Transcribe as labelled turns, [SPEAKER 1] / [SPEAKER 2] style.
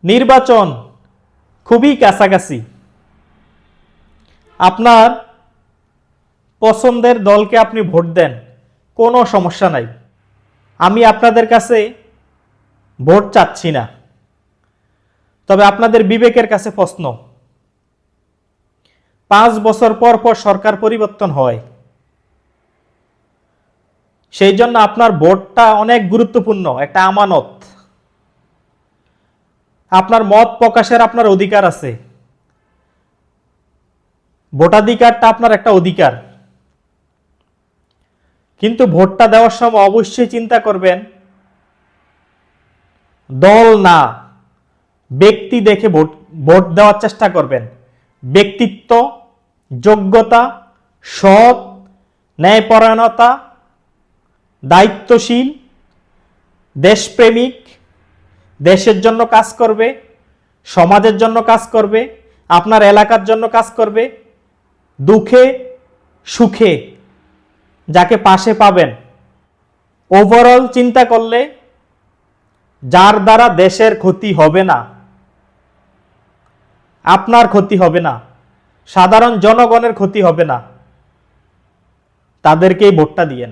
[SPEAKER 1] নির্বাচন খুবই কাছাকাছি। আপনার পছন্দের দলকে আপনি ভোট দেন, কোনো সমস্যা নাই। আমি আপনাদের কাছে ভোট চাচ্ছি না। তবে আপনাদের বিবেকের কাছে প্রশ্ন, 5 বছর পর পর সরকার পরিবর্তন হয়, সেই জন্য আপনার ভোটটা অনেক গুরুত্বপূর্ণ, একটা আমানত। আপনার মত প্রকাশের আপনার অধিকার আছে, ভোটাধিকারটা আপনার একটা অধিকার। কিন্তু ভোটটা দেওয়ার সময় অবশ্যই চিন্তা করবেন, দল না ব্যক্তি দেখে ভোট দেওয়ার চেষ্টা করবেন। ব্যক্তিত্ব, যোগ্যতা, সৎ, ন্যায়পরায়ণতা, দায়িত্বশীল, দেশপ্রেমিক, দেশের জন্য কাজ করবে, সমাজের জন্য কাজ করবে, আপনার এলাকার জন্য কাজ করবে, দুঃখে সুখে যাকে পাশে পাবেন। ওভারঅল চিন্তা করলে যার দ্বারা দেশের ক্ষতি হবে না, আপনার ক্ষতি হবে না, সাধারণ জনগণের ক্ষতি হবে না, তাদেরকেই ভোটটা দিয়েন।